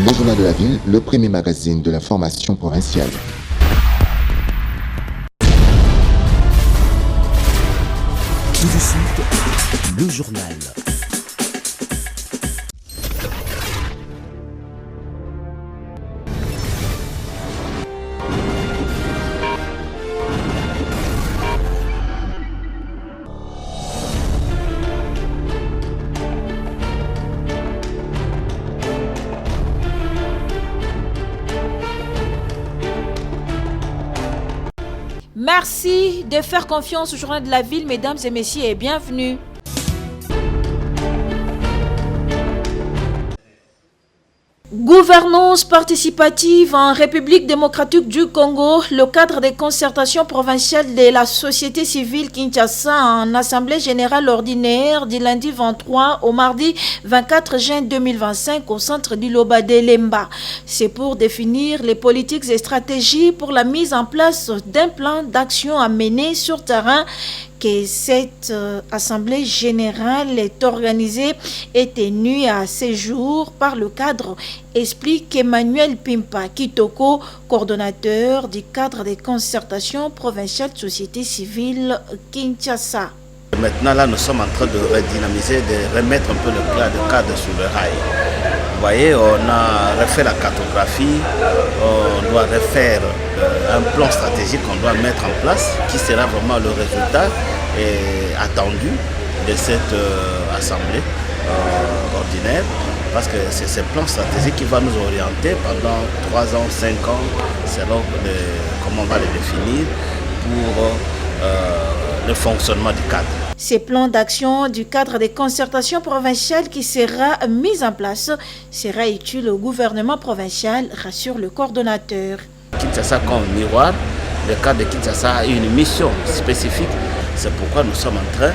Le Journal de la Ville, le premier magazine de l'information provinciale. Tout de suite, le journal. Merci de faire confiance au Journal de la Ville, mesdames et messieurs, et bienvenue. Gouvernance participative en République démocratique du Congo, le cadre des concertations provinciales de la société civile Kinshasa en assemblée générale ordinaire du lundi 23 au mardi 24 juin 2025 au centre d'Iloba de Lemba. C'est pour définir les politiques et stratégies pour la mise en place d'un plan d'action à mener sur terrain que cette assemblée générale est organisée et tenue à ces jours par le cadre, explique Emmanuel Pimpa Kitoko, coordonnateur du cadre des concertations provinciales de société civile Kinshasa. Maintenant, là, nous sommes en train de redynamiser, de remettre un peu le cadre sur le rail. Vous voyez, on a refait la cartographie, on doit refaire un plan stratégique qu'on doit mettre en place, qui sera vraiment le résultat attendu de cette assemblée ordinaire, parce que c'est ce plan stratégique qui va nous orienter pendant 3 ans, 5 ans, selon comment on va les définir pour le fonctionnement du cadre. Ces plans d'action du cadre des concertations provinciales qui sera mis en place sera utile au gouvernement provincial, rassure le coordonnateur. Kinshasa comme miroir, le cadre de Kinshasa a une mission spécifique. C'est pourquoi nous sommes en train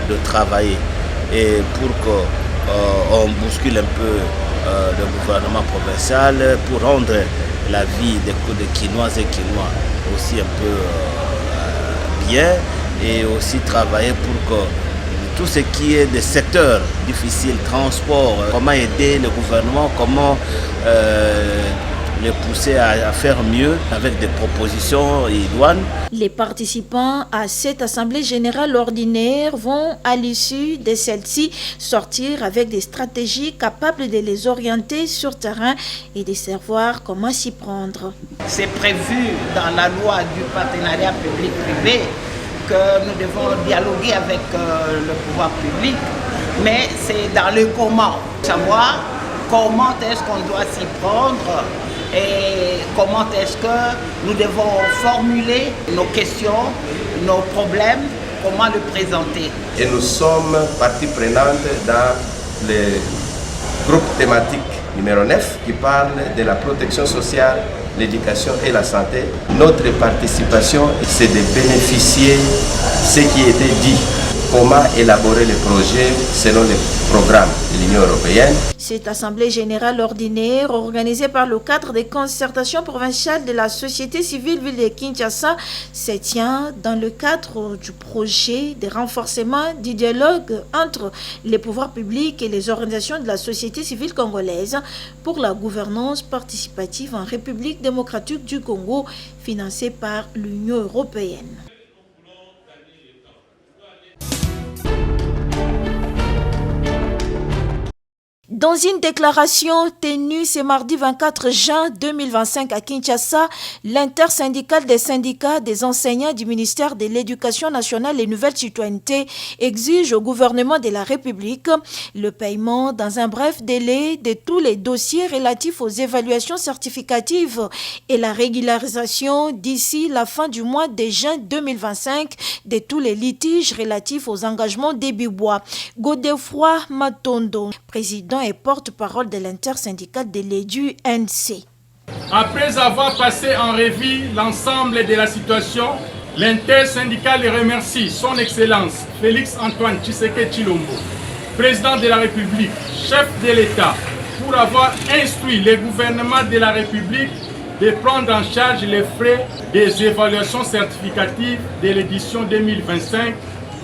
de travailler et pour qu'on bouscule un peu le gouvernement provincial, pour rendre la vie des Kinoises et Kinois aussi un peu bien, et aussi travailler pour que tout ce qui est des secteurs difficiles, transport, comment aider le gouvernement, comment les pousser à faire mieux avec des propositions idoines. Les participants à cette assemblée générale ordinaire vont, à l'issue de celle-ci, sortir avec des stratégies capables de les orienter sur terrain et de savoir comment s'y prendre. C'est prévu dans la loi du partenariat public-privé que nous devons dialoguer avec le pouvoir public, mais c'est dans le comment, savoir comment est-ce qu'on doit s'y prendre et comment est-ce que nous devons formuler nos questions, nos problèmes, comment le présenter. Et nous sommes partie prenante dans le groupe thématique numéro 9 qui parle de la protection sociale, l'éducation et la santé. Notre participation, c'est de bénéficier de ce qui était dit, comment élaborer les projets selon les programmes de l'Union européenne. Cette assemblée générale ordinaire, organisée par le cadre des concertations provinciales de la société civile ville de Kinshasa, se tient dans le cadre du projet de renforcement du dialogue entre les pouvoirs publics et les organisations de la société civile congolaise pour la gouvernance participative en République démocratique du Congo, financée par l'Union européenne. Dans une déclaration tenue ce mardi 24 juin 2025 à Kinshasa, l'intersyndicale des syndicats des enseignants du ministère de l'Éducation nationale et Nouvelle Citoyenneté exige au gouvernement de la République le paiement dans un bref délai de tous les dossiers relatifs aux évaluations certificatives et la régularisation d'ici la fin du mois de juin 2025 de tous les litiges relatifs aux engagements début bois. Godefroy Matondo, président et porte-parole de l'intersyndicale de l'EDU-NC. Après avoir passé en revue l'ensemble de la situation, l'intersyndicale remercie son Excellence Félix Antoine Tshisekedi Tshilombo, président de la République, chef de l'État, pour avoir instruit le gouvernement de la République de prendre en charge les frais des évaluations certificatives de l'édition 2025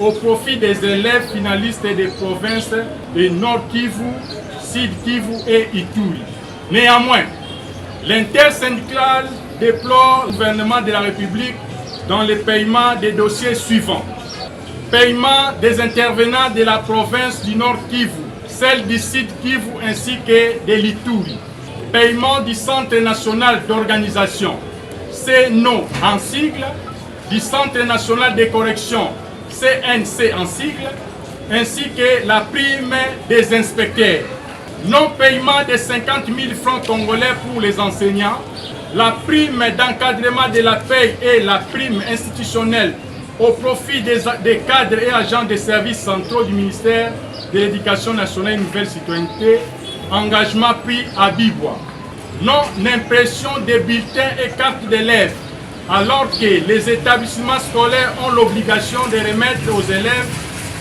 au profit des élèves finalistes des provinces de Nord Kivu, Sud Kivu et Ituri. Néanmoins, l'intersyndicale déplore le gouvernement de la République dans le paiement des dossiers suivants. Paiement des intervenants de la province du Nord Kivu, celle du Sud Kivu ainsi que de l'Ituri. Paiement du Centre national d'organisation, CNO en sigle, du Centre national de correction, CNC en sigle, ainsi que la prime des inspecteurs. Non-paiement de 50 000 francs congolais pour les enseignants, la prime d'encadrement de la paie et la prime institutionnelle au profit des cadres et agents des services centraux du ministère de l'Éducation nationale et Nouvelle Citoyenneté, engagement pris à Bibois. Non-impression des bulletins et cartes d'élèves, alors que les établissements scolaires ont l'obligation de remettre aux élèves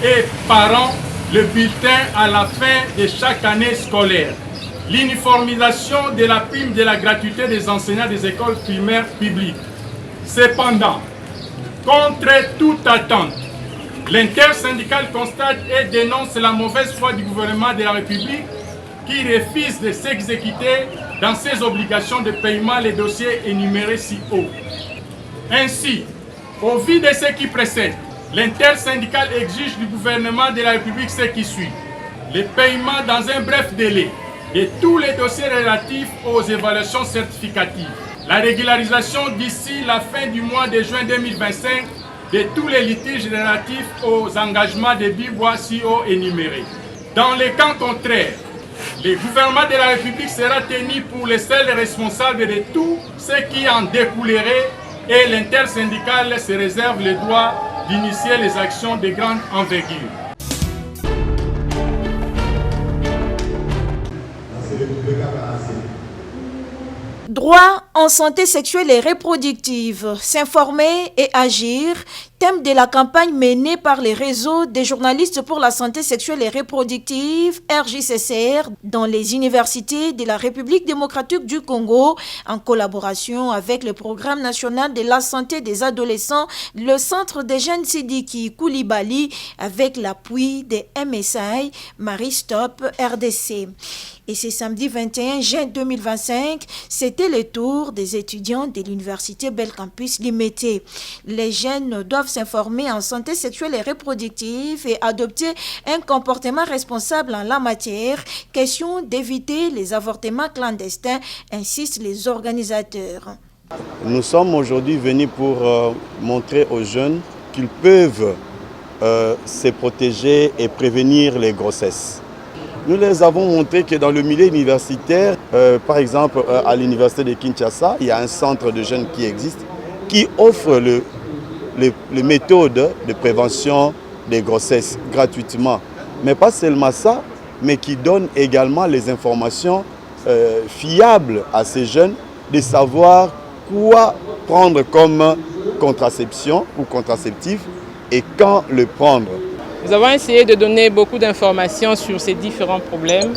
et parents le bulletin à la fin de chaque année scolaire. L'uniformisation de la prime de la gratuité des enseignants des écoles primaires publiques. Cependant, contre toute attente, l'intersyndicale constate et dénonce la mauvaise foi du gouvernement de la République qui refuse de s'exécuter dans ses obligations de paiement les dossiers énumérés si haut. Ainsi, au vu de ce qui précède, l'intersyndicale exige du gouvernement de la République ce qui suit. Le paiement dans un bref délai de tous les dossiers relatifs aux évaluations certificatives. La régularisation d'ici la fin du mois de juin 2025 de tous les litiges relatifs aux engagements de Bibois si haut énumérés. Dans les cas contraires, le gouvernement de la République sera tenu pour le seul responsable de tout ce qui en découlerait et l'intersyndicale se réserve le droit d'initier les actions de grande envergure. Droit en santé sexuelle et reproductive, s'informer et agir, thème de la campagne menée par les réseaux des journalistes pour la santé sexuelle et reproductive, RJCCR, dans les universités de la République démocratique du Congo, en collaboration avec le Programme national de la santé des adolescents, le Centre des jeunes Sidiki Koulibaly, avec l'appui des MSI, Maristop RDC. Et c'est samedi 21 juin 2025, c'était le tour des étudiants de l'université Belcampus Limité. Les jeunes doivent s'informer en santé sexuelle et reproductive et adopter un comportement responsable en la matière. Question d'éviter les avortements clandestins, insistent les organisateurs. Nous sommes aujourd'hui venus pour montrer aux jeunes qu'ils peuvent se protéger et prévenir les grossesses. Nous les avons montré que dans le milieu universitaire, par exemple à l'université de Kinshasa, il y a un centre de jeunes qui existe, qui offre les méthodes de prévention des grossesses gratuitement. Mais pas seulement ça, mais qui donne également les informations fiables à ces jeunes de savoir quoi prendre comme contraception ou contraceptif et quand le prendre. Nous avons essayé de donner beaucoup d'informations sur ces différents problèmes,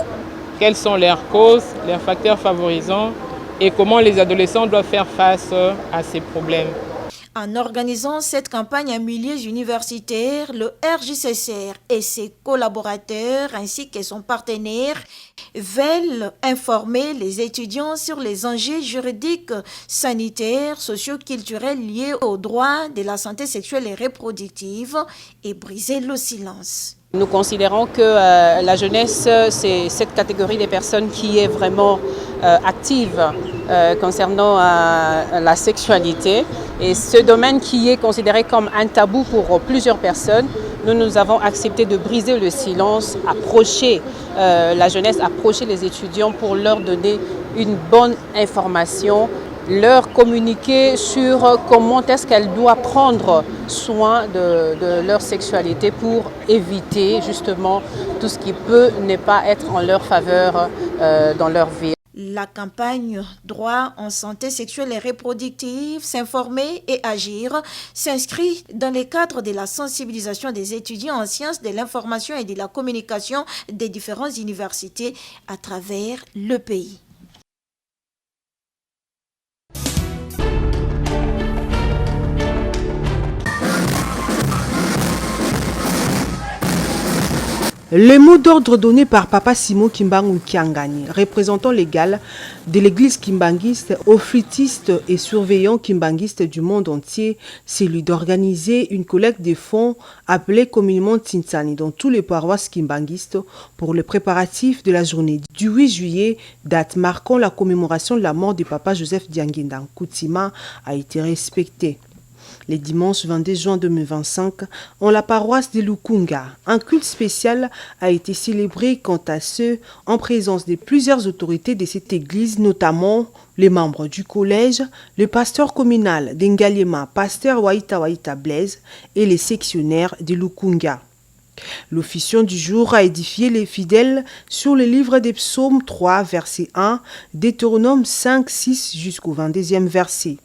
quelles sont leurs causes, leurs facteurs favorisants et comment les adolescents doivent faire face à ces problèmes. En organisant cette campagne en milieu universitaire, le RJCCR et ses collaborateurs ainsi que son partenaire veulent informer les étudiants sur les enjeux juridiques, sanitaires, socio-culturels liés aux droits de la santé sexuelle et reproductive et briser le silence. Nous considérons que la jeunesse, c'est cette catégorie des personnes qui est vraiment active concernant la sexualité. Et ce domaine qui est considéré comme un tabou pour plusieurs personnes, nous avons accepté de briser le silence, approcher la jeunesse, approcher les étudiants pour leur donner une bonne information, leur communiquer sur comment est-ce qu'elles doivent prendre soin de leur sexualité pour éviter justement tout ce qui peut ne pas être en leur faveur dans leur vie. La campagne Droit en santé sexuelle et reproductive, s'informer et agir s'inscrit dans le cadre de la sensibilisation des étudiants en sciences de l'information et de la communication des différentes universités à travers le pays. Le mot d'ordre donné par Papa Simon Kimbangu Kiangani, représentant légal de l'église kimbanguiste aux flûtistes et surveillants kimbanguistes du monde entier, c'est lui d'organiser une collecte de fonds appelée communément Tintani dans tous les paroisses kimbanguistes pour le préparatif de la journée du 8 juillet, date marquant la commémoration de la mort de Papa Joseph Dianguindan Koutima, a été respectée. Les dimanches 22 juin 2025, en la paroisse de Lukunga, un culte spécial a été célébré quant à ceux en présence de plusieurs autorités de cette église, notamment les membres du collège, le pasteur communal d'Engaliema, pasteur Waïta Blaise et les sectionnaires de Lukunga. L'officiant du jour a édifié les fidèles sur le livre des psaumes 3, verset 1, Deutéronome 5, 6 jusqu'au 22e verset.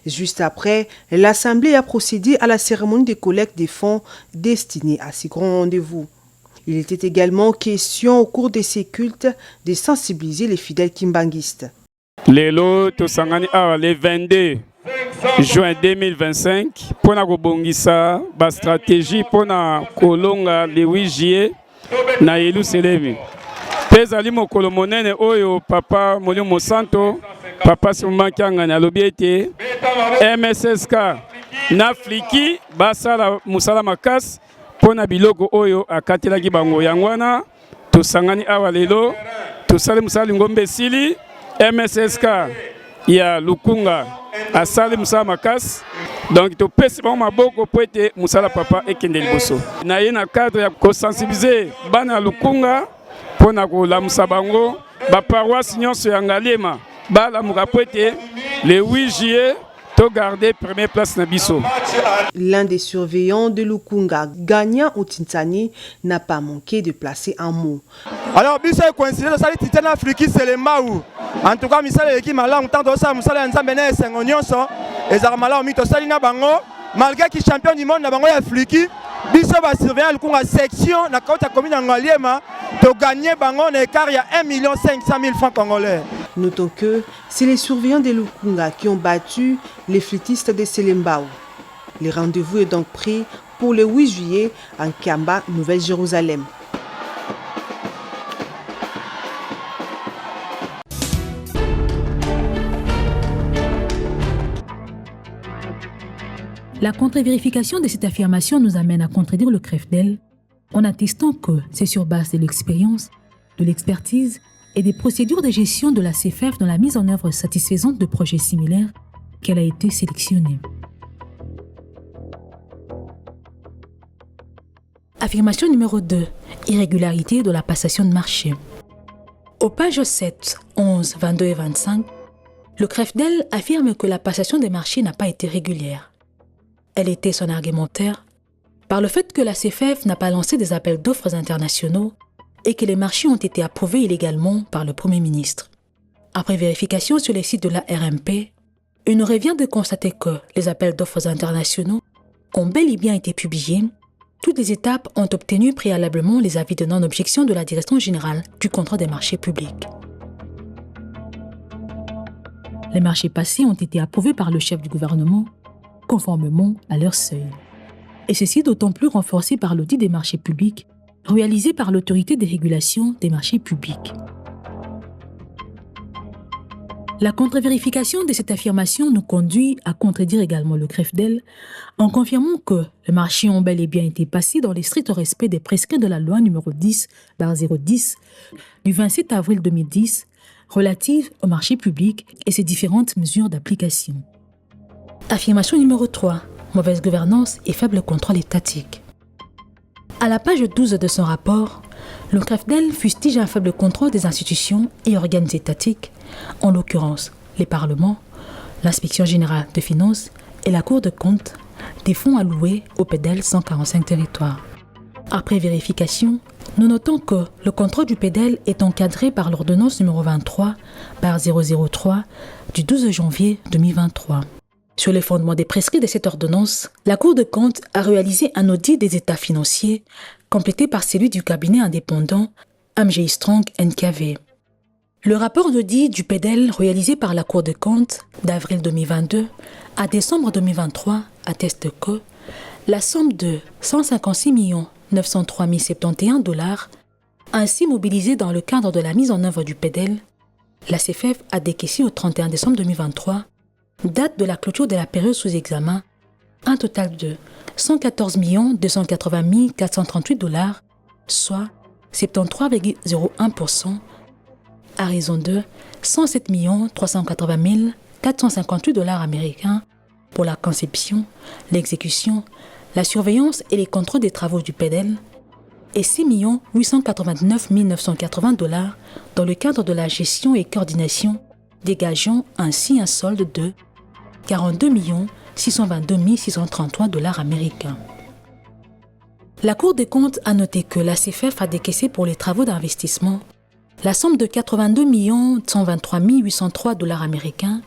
Juste après, l'Assemblée a procédé à la cérémonie de collecte des fonds destinés à ces grands rendez-vous. Il était également question au cours de ces cultes de sensibiliser les fidèles kimbanguistes. Lelo tosangani awa le 22 juin 2025 pona kobongisa ba stratégie pona kolonga le 8 juillet na Yerusalem. Pezali mokolo monene oyo Papa Molimo Santo Papa Simon Kiangani alobi ete MSSK na Fliki basala musala makasi pona biloko oyo akatelaki bango yango wana tosangani awa lelo tosali musala ngombe sili MSSK ya Lukunga asali musala makasi donc topesi bango maboko po ete musala papa ekende liboso na ye na cadre ya kosensibiliser bana ya Lukunga pona kolamusa bango baparoisse nyonso ya Ngaliema balamuka po ete le 8 juillet to garder première place na biso. L'un des surveillants de Lukunga, gagnant au Tintani, n'a pas manqué de placer un mot. Alors, biso est coïncidé de ça, Tintani Afrique, c'est le Maou. En tout cas, misala qui m'a tant de ça, misala nzambe na sengonyoso, ezarmala mito salina bango, malgré qu'il champion du monde na bango Afrique, biso va surveiller Lukunga section na kota commune Ngaliema, to gagner bango na écart il y a 1 500 000 francs congolais. Notons que c'est les surveillants de Lukunga qui ont battu les flûtistes de Selembao. Le rendez-vous est donc pris pour le 8 juillet en Kamba, Nouvelle-Jérusalem. La contre-vérification de cette affirmation nous amène à contredire le CREFDEL en attestant que c'est sur base de l'expérience, de l'expertise et des procédures de gestion de la CFF dans la mise en œuvre satisfaisante de projets similaires qu'elle a été sélectionnée. Affirmation numéro 2. Irrégularité de la passation de marché. Aux pages 7, 11, 22 et 25, le CREFDEL affirme que la passation des marchés n'a pas été régulière. Elle était son argumentaire par le fait que la CFF n'a pas lancé des appels d'offres internationaux et que les marchés ont été approuvés illégalement par le Premier ministre. Après vérification sur les sites de la RMP, il revient de constater que les appels d'offres internationaux ont bel et bien été publiés. Toutes les étapes ont obtenu préalablement les avis de non-objection de la Direction générale du contrôle des marchés publics. Les marchés passés ont été approuvés par le chef du gouvernement conformément à leur seuil. Et ceci d'autant plus renforcé par l'audit des marchés publics réalisé par l'autorité de régulation des marchés publics. La contre-vérification de cette affirmation nous conduit à contredire également le CREFDEL en confirmant que les marchés ont bel et bien été passés dans le strict respect des prescrits de la loi numéro 10/010 du 27 avril 2010 relative aux marchés publics et ses différentes mesures d'application. Affirmation numéro 3. Mauvaise gouvernance et faible contrôle étatique. À la page 12 de son rapport, le CREFDEL fustige un faible contrôle des institutions et organes étatiques, en l'occurrence les parlements, l'inspection générale des finances et la Cour de compte des fonds alloués au PEDEL 145 territoires. Après vérification, nous notons que le contrôle du PEDEL est encadré par l'ordonnance numéro 23/003 du 12 janvier 2023. Sur les fondements des prescrits de cette ordonnance, la Cour de compte a réalisé un audit des états financiers complété par celui du cabinet indépendant AMG Strong NKV. Le rapport d'audit du PEDEL réalisé par la Cour de compte d'avril 2022 à décembre 2023 atteste que la somme de 156 903 071 $, ainsi mobilisés dans le cadre de la mise en œuvre du PEDEL, la CFF a décaissé au 31 décembre 2023, date de la clôture de la période sous examen, un total de 114 280 438 $, soit 73,01%, à raison de 107 380 458 $ américains pour la conception, l'exécution, la surveillance et les contrôles des travaux du PEDEL, et 6 889 980 $ dans le cadre de la gestion et coordination, dégageant ainsi un solde de 42 622 633 $ américains. La Cour des comptes a noté que la CFF a décaissé pour les travaux d'investissement la somme de 82 123 803 $ américains,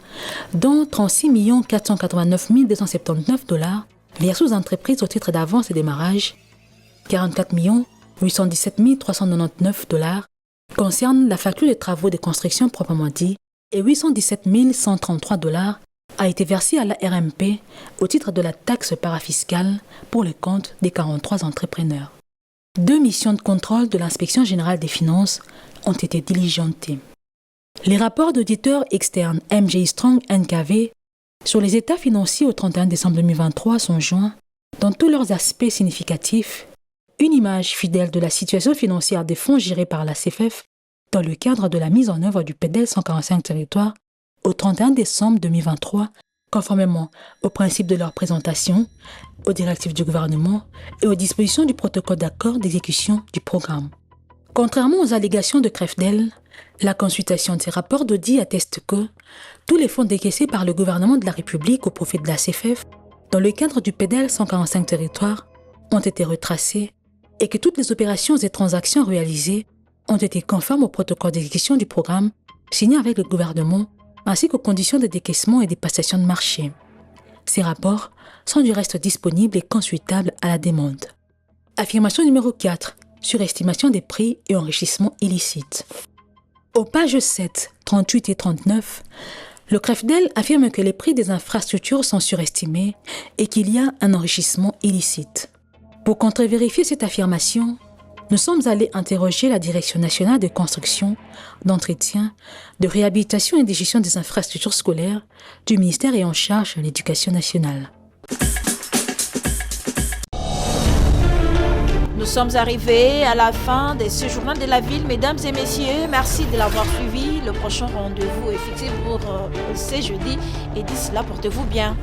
dont 36 489 279 $ versés aux entreprises au titre d'avance et démarrage, 44 817 399 $ concernent la facture des travaux de construction proprement dit et 817 133 $ a été versé à la RMP au titre de la taxe parafiscale pour le compte des 43 entrepreneurs. 2 missions de contrôle de l'Inspection générale des finances ont été diligentées. Les rapports d'auditeurs externes MJ Strong NKV sur les états financiers au 31 décembre 2023 sont joints, dans tous leurs aspects significatifs, une image fidèle de la situation financière des fonds gérés par la CFF dans le cadre de la mise en œuvre du PEDEL 145 territoires au 31 décembre 2023, conformément aux principes de leur présentation, aux directives du gouvernement et aux dispositions du protocole d'accord d'exécution du programme. Contrairement aux allégations de CREFDEL, la consultation de ces rapports d'audit atteste que tous les fonds décaissés par le gouvernement de la République au profit de la CFF dans le cadre du PEDEL 145 territoires ont été retracés et que toutes les opérations et transactions réalisées ont été conformes au protocole d'exécution du programme signé avec le gouvernement ainsi qu'aux conditions de décaissement et des passations de marché. Ces rapports sont du reste disponibles et consultables à la demande. Affirmation numéro 4. Surestimation des prix et enrichissement illicite. Aux pages 7, 38 et 39, le CREFDEL affirme que les prix des infrastructures sont surestimés et qu'il y a un enrichissement illicite. Pour contre-vérifier cette affirmation, nous sommes allés interroger la Direction nationale de construction, d'entretien, de réhabilitation et de gestion des infrastructures scolaires du ministère et en charge de l'Éducation nationale. Nous sommes arrivés à la fin de ce journal de la ville. Mesdames et messieurs, merci de l'avoir suivi. Le prochain rendez-vous est fixé pour ce jeudi. Et d'ici là, portez-vous bien.